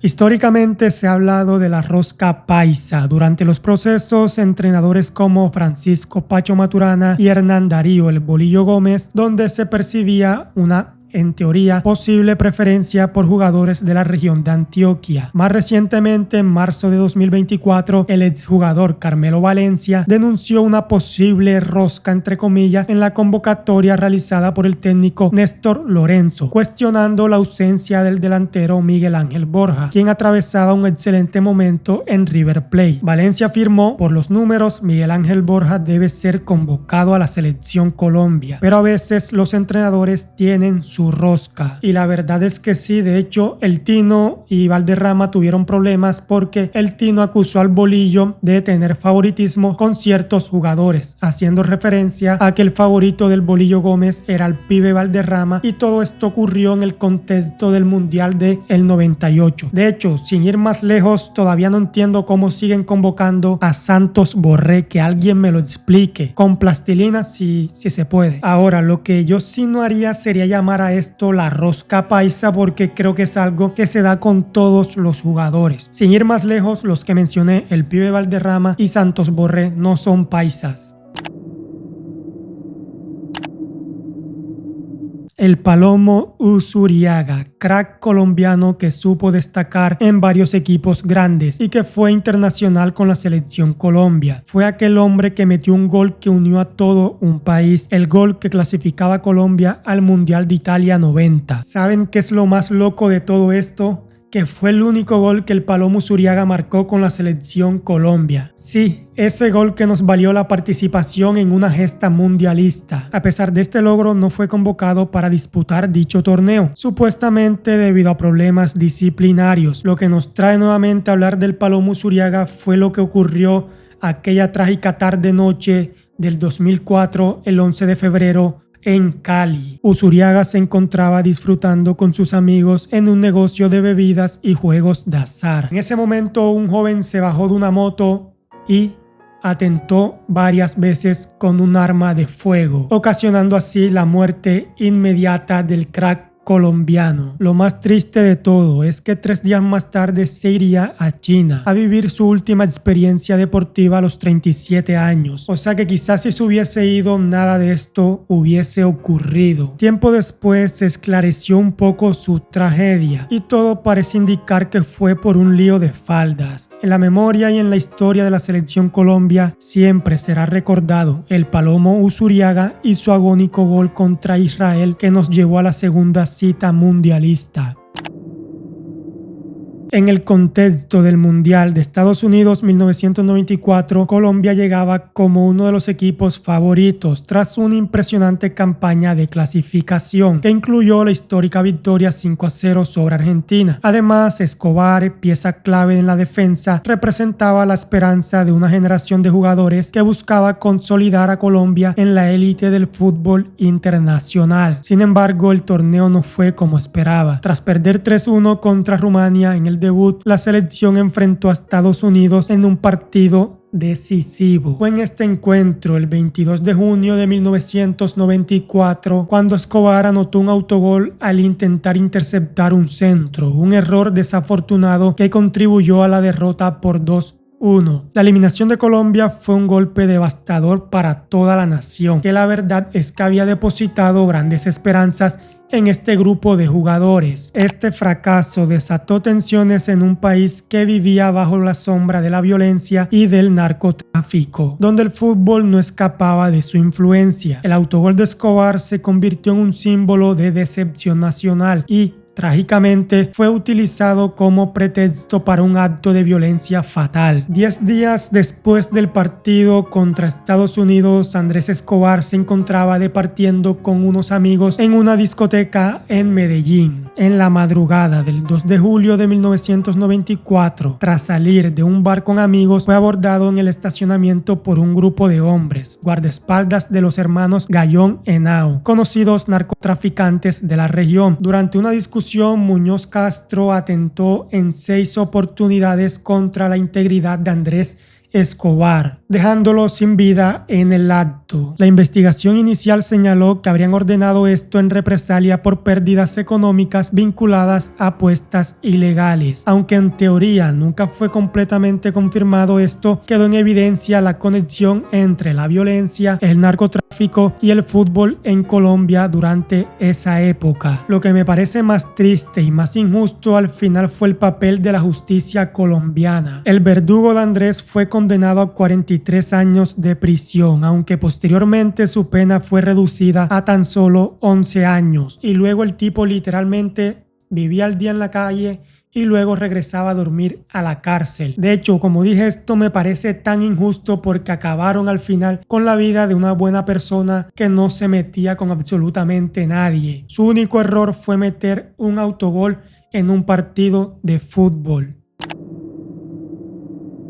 Históricamente se ha hablado de la rosca paisa. Durante los procesos, entrenadores como Francisco Pacho Maturana y Hernán Darío El Bolillo Gómez, donde se percibía una, en teoría, posible preferencia por jugadores de la región de Antioquia. Más recientemente, en marzo de 2024, el exjugador Carmelo Valencia denunció una posible rosca, entre comillas, en la convocatoria realizada por el técnico Néstor Lorenzo, cuestionando la ausencia del delantero Miguel Ángel Borja, quien atravesaba un excelente momento en River Plate. Valencia afirmó: por los números, Miguel Ángel Borja debe ser convocado a la selección Colombia, pero a veces los entrenadores tienen su rosca. Y la verdad es que sí. De hecho, el Tino y Valderrama tuvieron problemas porque el Tino acusó al Bolillo de tener favoritismo con ciertos jugadores, haciendo referencia a que el favorito del Bolillo Gómez era el pibe Valderrama, y todo esto ocurrió en el contexto del Mundial del 98. De hecho, sin ir más lejos, todavía no entiendo cómo siguen convocando a Santos Borré, que alguien me lo explique. Con plastilina si se puede. Ahora, lo que yo sí no haría sería llamar a esto la rosca paisa, porque creo que es algo que se da con todos los jugadores. Sin ir más lejos, los que mencioné, el pibe Valderrama y Santos Borré, no son paisas. El Palomo Uzuriaga, crack colombiano que supo destacar en varios equipos grandes y que fue internacional con la selección Colombia. Fue aquel hombre que metió un gol que unió a todo un país, el gol que clasificaba a Colombia al Mundial de Italia 90. ¿Saben qué es lo más loco de todo esto? Que fue el único gol que el Palomo Uzuriaga marcó con la selección Colombia. Sí, ese gol que nos valió la participación en una gesta mundialista. A pesar de este logro, no fue convocado para disputar dicho torneo, supuestamente debido a problemas disciplinarios. Lo que nos trae nuevamente a hablar del Palomo Uzuriaga fue lo que ocurrió aquella trágica tarde-noche del 2004, el 11 de febrero, en Cali. Uzuriaga se encontraba disfrutando con sus amigos en un negocio de bebidas y juegos de azar. En ese momento, un joven se bajó de una moto y atentó varias veces con un arma de fuego, ocasionando así la muerte inmediata del crack colombiano. Lo más triste de todo es que 3 días más tarde se iría a China a vivir su última experiencia deportiva a los 37 años. O sea que quizás si se hubiese ido nada de esto hubiese ocurrido. Tiempo después se esclareció un poco su tragedia y todo parece indicar que fue por un lío de faldas. En la memoria y en la historia de la selección Colombia siempre será recordado el Palomo Uzuriaga y su agónico gol contra Israel que nos llevó a la segunda cita mundialista. En el contexto del Mundial de Estados Unidos 1994, Colombia llegaba como uno de los equipos favoritos tras una impresionante campaña de clasificación que incluyó la histórica victoria 5-0 sobre Argentina. Además, Escobar, pieza clave en la defensa, representaba la esperanza de una generación de jugadores que buscaba consolidar a Colombia en la élite del fútbol internacional. Sin embargo, el torneo no fue como esperaba. Tras perder 3-1 contra Rumania en el debut, la selección enfrentó a Estados Unidos en un partido decisivo. Fue en este encuentro, el 22 de junio de 1994, cuando Escobar anotó un autogol al intentar interceptar un centro, un error desafortunado que contribuyó a la derrota por 2-1. La eliminación de Colombia fue un golpe devastador para toda la nación, que la verdad es que había depositado grandes esperanzas en este grupo de jugadores. Este fracaso desató tensiones en un país que vivía bajo la sombra de la violencia y del narcotráfico, donde el fútbol no escapaba de su influencia. El autogol de Escobar se convirtió en un símbolo de decepción nacional y, trágicamente, fue utilizado como pretexto para un acto de violencia fatal. 10 días después del partido contra Estados Unidos, Andrés Escobar se encontraba departiendo con unos amigos en una discoteca en Medellín. En la madrugada del 2 de julio de 1994, tras salir de un bar con amigos, fue abordado en el estacionamiento por un grupo de hombres, guardaespaldas de los hermanos Gallón Henao, conocidos narcotraficantes de la región. Durante una discusión, Muñoz Castro atentó en 6 oportunidades contra la integridad de Andrés Escobar, dejándolo sin vida en el acto. La investigación inicial señaló que habrían ordenado esto en represalia por pérdidas económicas vinculadas a apuestas ilegales. Aunque en teoría nunca fue completamente confirmado esto, quedó en evidencia la conexión entre la violencia, el narcotráfico y el fútbol en Colombia durante esa época. Lo que me parece más triste y más injusto al final fue el papel de la justicia colombiana. El verdugo de Andrés fue condenado a 43 años de prisión, aunque posteriormente su pena fue reducida a tan solo 11 años. Y luego el tipo literalmente vivía al día en la calle y luego regresaba a dormir a la cárcel. De hecho, como dije, esto me parece tan injusto porque acabaron al final con la vida de una buena persona que no se metía con absolutamente nadie. Su único error fue meter un autogol en un partido de fútbol.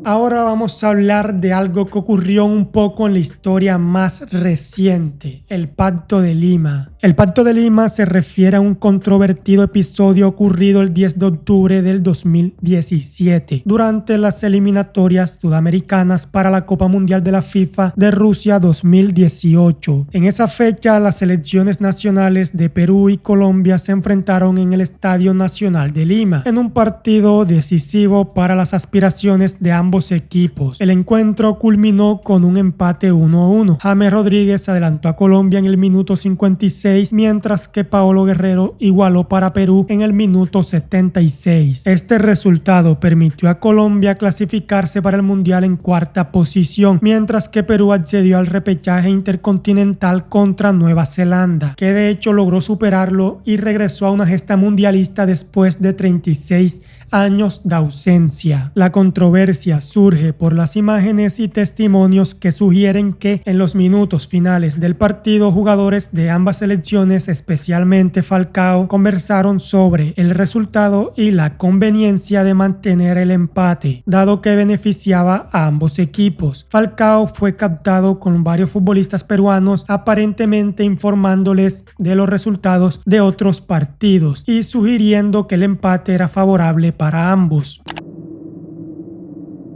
Ahora vamos a hablar de algo que ocurrió un poco en la historia más reciente, el Pacto de Lima. El Pacto de Lima se refiere a un controvertido episodio ocurrido el 10 de octubre del 2017, durante las eliminatorias sudamericanas para la Copa Mundial de la FIFA de Rusia 2018. En esa fecha, las selecciones nacionales de Perú y Colombia se enfrentaron en el Estadio Nacional de Lima, en un partido decisivo para las aspiraciones de ambos equipos. El encuentro culminó con un empate 1-1. James Rodríguez adelantó a Colombia en el minuto 56, mientras que Paolo Guerrero igualó para Perú en el minuto 76. Este resultado permitió a Colombia clasificarse para el Mundial en 4ª posición, mientras que Perú accedió al repechaje intercontinental contra Nueva Zelanda, que de hecho logró superarlo y regresó a una gesta mundialista después de 36 años de ausencia. La controversia surge por las imágenes y testimonios que sugieren que en los minutos finales del partido, jugadores de ambas selecciones, especialmente Falcao, conversaron sobre el resultado y la conveniencia de mantener el empate, dado que beneficiaba a ambos equipos. Falcao fue captado con varios futbolistas peruanos, aparentemente informándoles de los resultados de otros partidos y sugiriendo que el empate era favorable para ambos.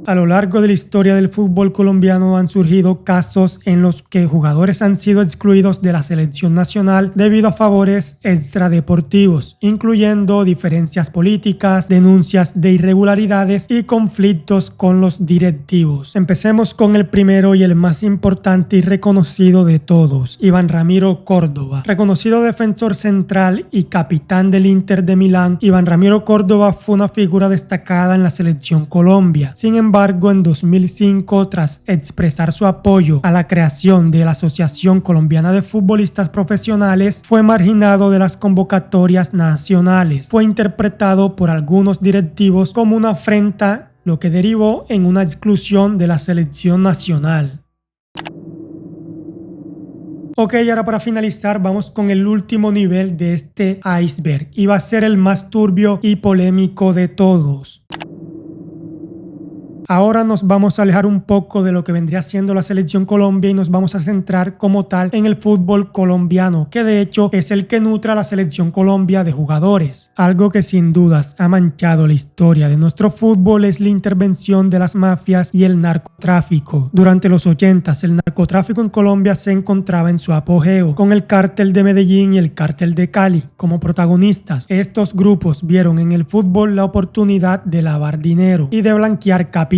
A lo largo de la historia del fútbol colombiano han surgido casos en los que jugadores han sido excluidos de la selección nacional debido a favores extradeportivos, incluyendo diferencias políticas, denuncias de irregularidades y conflictos con los directivos. Empecemos con el primero y el más importante y reconocido de todos, Iván Ramiro Córdoba. Reconocido defensor central y capitán del Inter de Milán, Iván Ramiro Córdoba fue una figura destacada en la selección Colombia. Sin embargo, en 2005, tras expresar su apoyo a la creación de la Asociación Colombiana de Futbolistas Profesionales, fue marginado de las convocatorias nacionales. Fue interpretado por algunos directivos como una afrenta, lo que derivó en una exclusión de la selección nacional. Ok, ahora para finalizar vamos con el último nivel de este iceberg y va a ser el más turbio y polémico de todos. Ahora nos vamos a alejar un poco de lo que vendría siendo la selección Colombia y nos vamos a centrar como tal en el fútbol colombiano, que de hecho es el que nutre a la selección Colombia de jugadores. Algo que sin dudas ha manchado la historia de nuestro fútbol es la intervención de las mafias y el narcotráfico. Durante los 80s el narcotráfico en Colombia se encontraba en su apogeo, con el cártel de Medellín y el cártel de Cali como protagonistas. Estos grupos vieron en el fútbol la oportunidad de lavar dinero y de blanquear capitales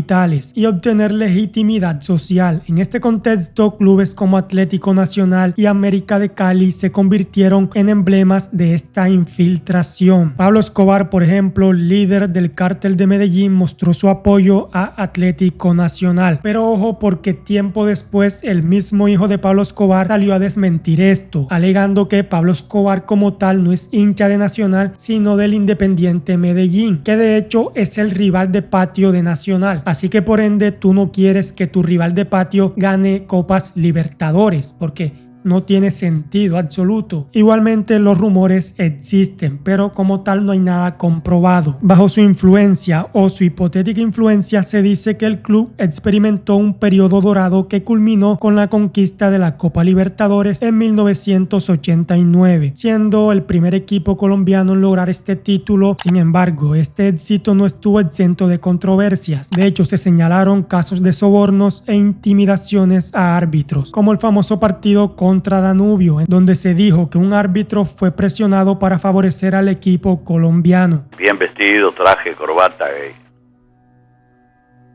y obtener legitimidad social. En este contexto, clubes como Atlético Nacional y América de Cali se convirtieron en emblemas de esta infiltración. Pablo Escobar, por ejemplo, líder del cártel de Medellín, mostró su apoyo a Atlético Nacional. Pero ojo, porque tiempo después el mismo hijo de Pablo Escobar salió a desmentir esto, alegando que Pablo Escobar como tal no es hincha de Nacional, sino del Independiente Medellín, que de hecho es el rival de patio de Nacional. Así que por ende tú no quieres que tu rival de patio gane Copas Libertadores, porque no tiene sentido absoluto. Igualmente los rumores existen, pero como tal no hay nada comprobado. Bajo su influencia o su hipotética influencia se dice que el club experimentó un periodo dorado que culminó con la conquista de la Copa Libertadores en 1989, siendo el primer equipo colombiano en lograr este título. Sin embargo, este éxito no estuvo exento de controversias. De hecho, se señalaron casos de sobornos e intimidaciones a árbitros, como el famoso partido contra Danubio, en donde se dijo que un árbitro fue presionado para favorecer al equipo colombiano. Bien vestido, traje, corbata,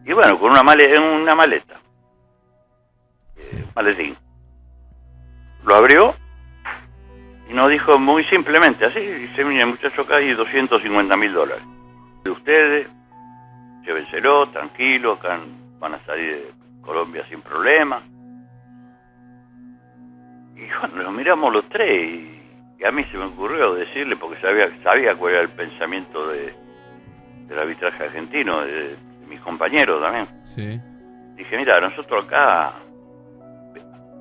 y bueno, con una maleta, maletín. Lo abrió y nos dijo muy simplemente así, dice: mire muchacho, acá hay $250.000. De ustedes, llévenselo, tranquilo, acá van a salir de Colombia sin problema. Y bueno, nos miramos los tres y a mí se me ocurrió decirle, porque sabía cuál era el pensamiento del arbitraje argentino, de mis compañeros también. Sí. Dije: mira, nosotros acá,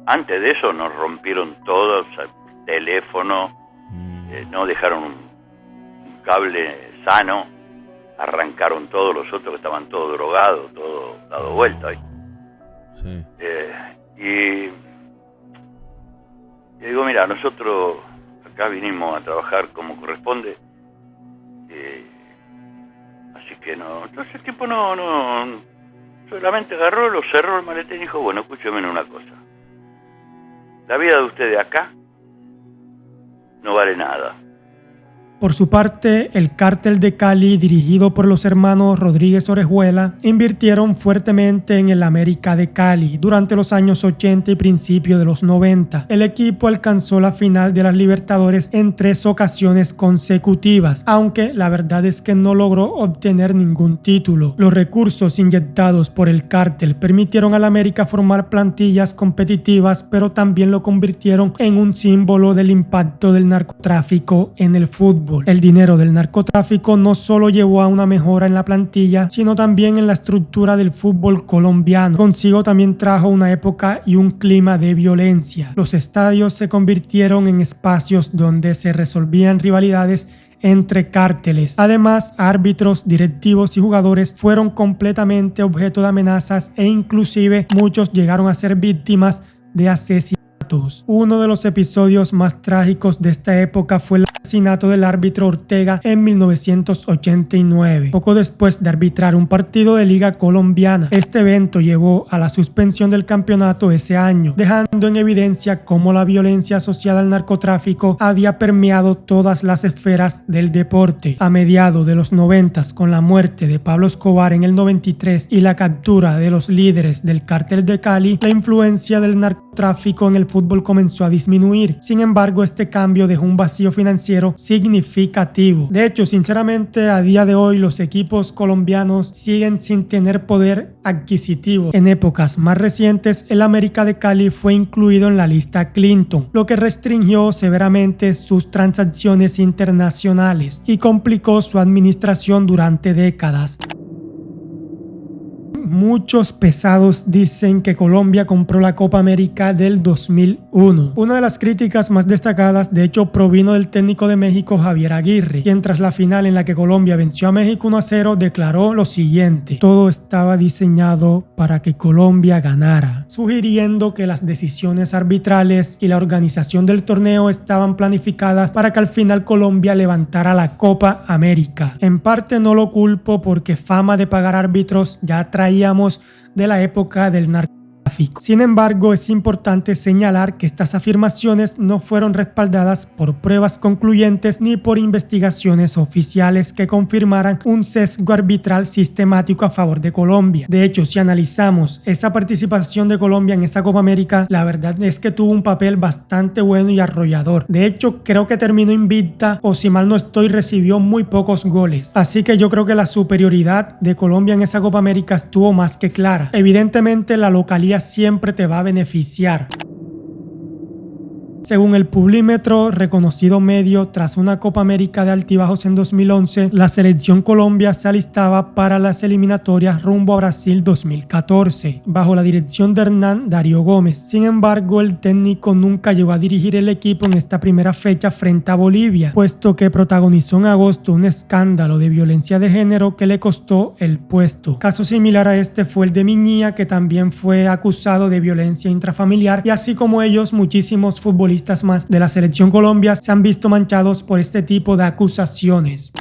antes de eso nos rompieron todo, o sea, teléfono, no dejaron un cable sano, arrancaron todos los otros que estaban todos drogados, todo dado vuelta ahí. Sí. Y digo: mira, nosotros acá vinimos a trabajar como corresponde, así que no. Entonces el tipo no, solamente agarró, lo cerró el maletín y dijo: bueno, escúcheme una cosa, la vida de ustedes acá no vale nada. Por su parte, el cártel de Cali, dirigido por los hermanos Rodríguez Orejuela, invirtieron fuertemente en el América de Cali. Durante los años 80 y principios de los 90, el equipo alcanzó la final de las Libertadores en 3 ocasiones consecutivas, aunque la verdad es que no logró obtener ningún título. Los recursos inyectados por el cártel permitieron al América formar plantillas competitivas, pero también lo convirtieron en un símbolo del impacto del narcotráfico en el fútbol. El dinero del narcotráfico no solo llevó a una mejora en la plantilla, sino también en la estructura del fútbol colombiano. Consigo también trajo una época y un clima de violencia. Los estadios se convirtieron en espacios donde se resolvían rivalidades entre cárteles. Además, árbitros, directivos y jugadores fueron completamente objeto de amenazas e inclusive muchos llegaron a ser víctimas de asesinatos. Uno de los episodios más trágicos de esta época fue el asesinato del árbitro Ortega en 1989, poco después de arbitrar un partido de liga colombiana. Este evento llevó a la suspensión del campeonato ese año, dejando en evidencia cómo la violencia asociada al narcotráfico había permeado todas las esferas del deporte. A mediados de los 90, con la muerte de Pablo Escobar en el 93 y la captura de los líderes del cártel de Cali, la influencia del narcotráfico en el fútbol comenzó a disminuir. Sin embargo, este cambio dejó un vacío financiero significativo. De hecho, sinceramente, a día de hoy los equipos colombianos siguen sin tener poder adquisitivo. En épocas más recientes, el América de Cali fue incluido en la lista Clinton, lo que restringió severamente sus transacciones internacionales y complicó su administración durante décadas. Muchos pesados dicen que Colombia compró la Copa América del 2001. Una de las críticas más destacadas, de hecho, provino del técnico de México, Javier Aguirre, quien tras la final en la que Colombia venció a México 1-0 declaró lo siguiente: todo estaba diseñado para que Colombia ganara, sugiriendo que las decisiones arbitrales y la organización del torneo estaban planificadas para que al final Colombia levantara la Copa América. En parte no lo culpo, porque fama de pagar árbitros ya traíamos de la época del narcotráfico. Sin embargo, es importante señalar que estas afirmaciones no fueron respaldadas por pruebas concluyentes ni por investigaciones oficiales que confirmaran un sesgo arbitral sistemático a favor de Colombia. De hecho, si analizamos esa participación de Colombia en esa Copa América, la verdad es que tuvo un papel bastante bueno y arrollador. De hecho, creo que terminó invicta, o si mal no estoy, recibió muy pocos goles. Así que yo creo que la superioridad de Colombia en esa Copa América estuvo más que clara. Evidentemente, la localía siempre te va a beneficiar. Según el Publímetro, reconocido medio, tras una Copa América de altibajos en 2011, la selección Colombia se alistaba para las eliminatorias rumbo a Brasil 2014, bajo la dirección de Hernán Darío Gómez. Sin embargo, el técnico nunca llegó a dirigir el equipo en esta primera fecha frente a Bolivia, puesto que protagonizó en agosto un escándalo de violencia de género que le costó el puesto. Caso similar a este fue el de Miñía, que también fue acusado de violencia intrafamiliar, y así como ellos, muchísimos futbolistas más de la selección Colombia se han visto manchados por este tipo de acusaciones.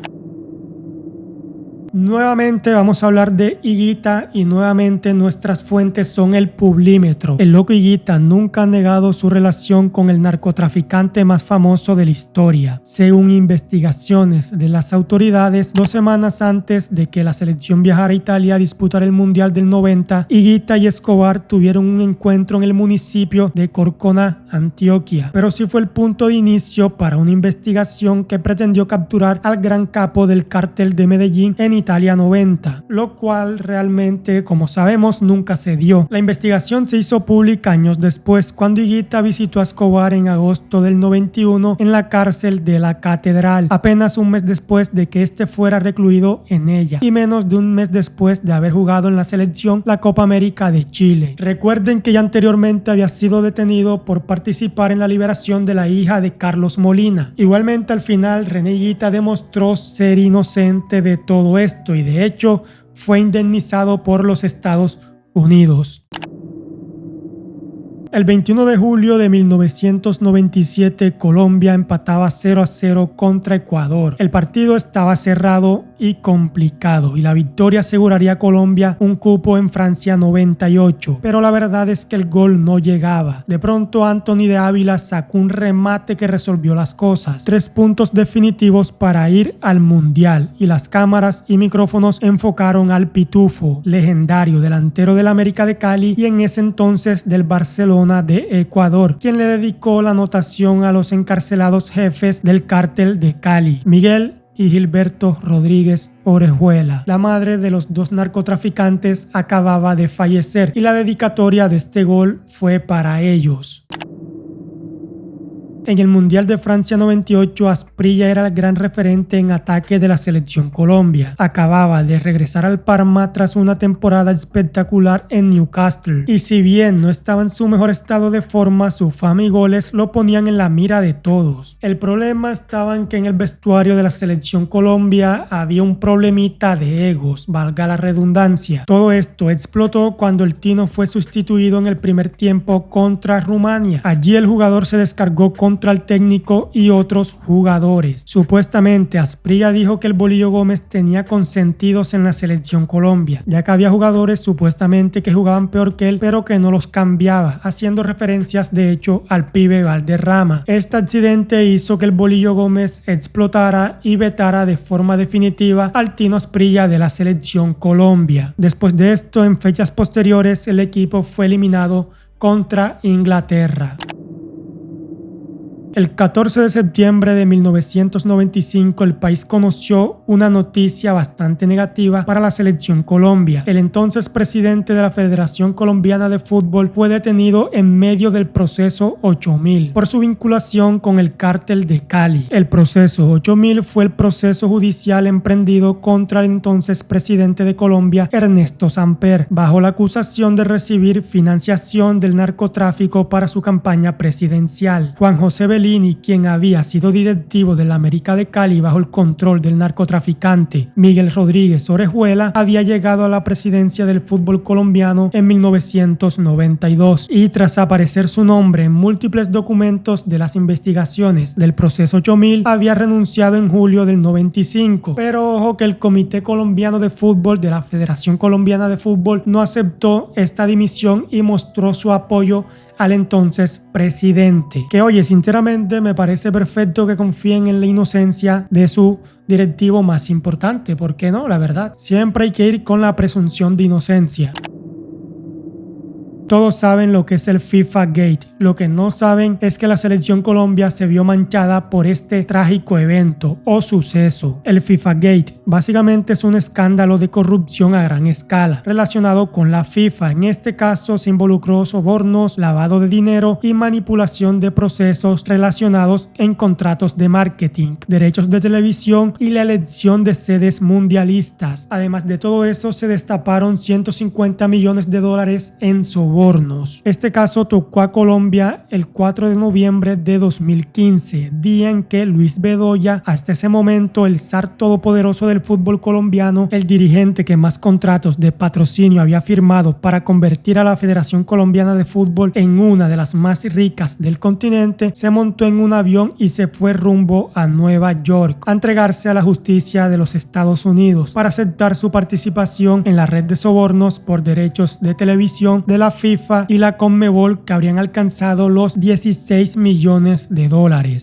Nuevamente vamos a hablar de Higuita y nuevamente nuestras fuentes son el Publímetro. El loco Higuita nunca ha negado su relación con el narcotraficante más famoso de la historia. Según investigaciones de las autoridades, 2 semanas antes de que la selección viajara a Italia a disputar el Mundial del 90, Higuita y Escobar tuvieron un encuentro en el municipio de Corcona, Antioquia. Pero sí fue el punto de inicio para una investigación que pretendió capturar al gran capo del cártel de Medellín en Italia 90, lo cual realmente, como sabemos, nunca se dio. La investigación se hizo pública años después, cuando Higuita visitó a Escobar en agosto del 91 en la cárcel de la Catedral, apenas un mes después de que este fuera recluido en ella, y menos de un mes después de haber jugado en la selección la Copa América de Chile. Recuerden que ya anteriormente había sido detenido por participar en la liberación de la hija de Carlos Molina. Igualmente, al final, René Higuita demostró ser inocente de todo esto y de hecho fue indemnizado por los Estados Unidos. El 21 de julio de 1997, Colombia empataba 0-0 contra Ecuador. El partido estaba cerrado y complicado y la victoria aseguraría a Colombia un cupo en Francia 98, pero la verdad es que el gol no llegaba. De pronto Anthony de Ávila sacó un remate que resolvió las cosas. 3 puntos definitivos para ir al Mundial y las cámaras y micrófonos enfocaron al Pitufo, legendario delantero del América de Cali y en ese entonces del Barcelona de Ecuador, quien le dedicó la anotación a los encarcelados jefes del cártel de Cali, Miguel y Gilberto Rodríguez Orejuela. La madre de los 2 narcotraficantes acababa de fallecer y la dedicatoria de este gol fue para ellos. En el Mundial de Francia 98, Asprilla era el gran referente en ataque de la selección Colombia. Acababa de regresar al Parma tras una temporada espectacular en Newcastle. Y si bien no estaba en su mejor estado de forma, su fama y goles lo ponían en la mira de todos. El problema estaba en que en el vestuario de la selección Colombia había un problemita de egos, valga la redundancia. Todo esto explotó cuando el Tino fue sustituido en el primer tiempo contra Rumania. Allí el jugador se descargó contra contra el técnico y otros jugadores. Supuestamente Asprilla dijo que el Bolillo Gómez tenía consentidos en la selección Colombia, ya que había jugadores supuestamente que jugaban peor que él, pero que no los cambiaba, haciendo referencias de hecho al pibe Valderrama. Este accidente hizo que el Bolillo Gómez explotara y vetara de forma definitiva al Tino Asprilla de la selección Colombia. Después de esto, en fechas posteriores, el equipo fue eliminado contra Inglaterra. El 14 de septiembre de 1995 el país conoció una noticia bastante negativa para la selección Colombia. El entonces presidente de la Federación Colombiana de Fútbol fue detenido en medio del proceso 8000 por su vinculación con el cártel de Cali. El proceso 8000 fue el proceso judicial emprendido contra el entonces presidente de Colombia, Ernesto Samper, bajo la acusación de recibir financiación del narcotráfico para su campaña presidencial. Juan José Bellini, quien había sido directivo de la América de Cali bajo el control del narcotraficante Miguel Rodríguez Orejuela, había llegado a la presidencia del fútbol colombiano en 1992 y tras aparecer su nombre en múltiples documentos de las investigaciones del proceso 8000, había renunciado en julio del 95. Pero ojo que el Comité Colombiano de Fútbol de la Federación Colombiana de Fútbol no aceptó esta dimisión y mostró su apoyo al entonces presidente. Que oye, sinceramente me parece perfecto que confíen en la inocencia de su directivo más importante. ¿Por qué no? La verdad, siempre hay que ir con la presunción de inocencia. Todos saben lo que es el FIFA Gate. Lo que no saben es que la selección Colombia se vio manchada por este trágico evento o suceso. El FIFA Gate básicamente es un escándalo de corrupción a gran escala relacionado con la FIFA. En este caso se involucró sobornos, lavado de dinero y manipulación de procesos relacionados en contratos de marketing, derechos de televisión y la elección de sedes mundialistas. Además de todo eso, se destaparon $150 millones en sobornos. Este caso tocó a Colombia el 4 de noviembre de 2015, día en que Luis Bedoya, hasta ese momento el zar todopoderoso del fútbol colombiano, el dirigente que más contratos de patrocinio había firmado para convertir a la Federación Colombiana de Fútbol en una de las más ricas del continente, se montó en un avión y se fue rumbo a Nueva York a entregarse a la justicia de los Estados Unidos para aceptar su participación en la red de sobornos por derechos de televisión de la FIFA y la Conmebol, que habrían alcanzado los $16 millones.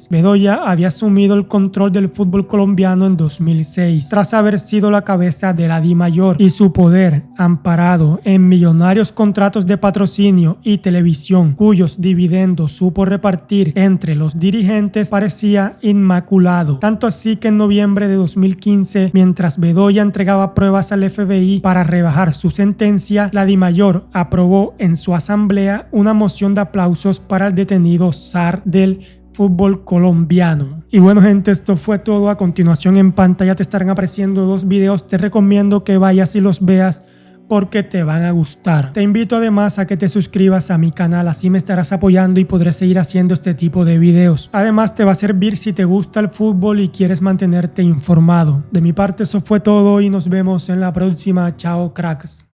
Bedoya había asumido el control del fútbol colombiano en 2006 tras haber sido la cabeza de la DIMAYOR, y su poder, amparado en millonarios contratos de patrocinio y televisión cuyos dividendos supo repartir entre los dirigentes, parecía inmaculado. Tanto así que en noviembre de 2015, mientras Bedoya entregaba pruebas al FBI para rebajar su sentencia, la DIMAYOR aprobó en su asamblea una moción de aplausos para el detenido zar del fútbol colombiano. Y bueno, gente, esto fue todo. A continuación en pantalla te estarán apareciendo dos videos. Te recomiendo que vayas y los veas porque te van a gustar. Te invito además a que te suscribas a mi canal, así me estarás apoyando y podré seguir haciendo este tipo de videos. Además te va a servir si te gusta el fútbol y quieres mantenerte informado. De mi parte eso fue todo y nos vemos en la próxima. Chao, cracks.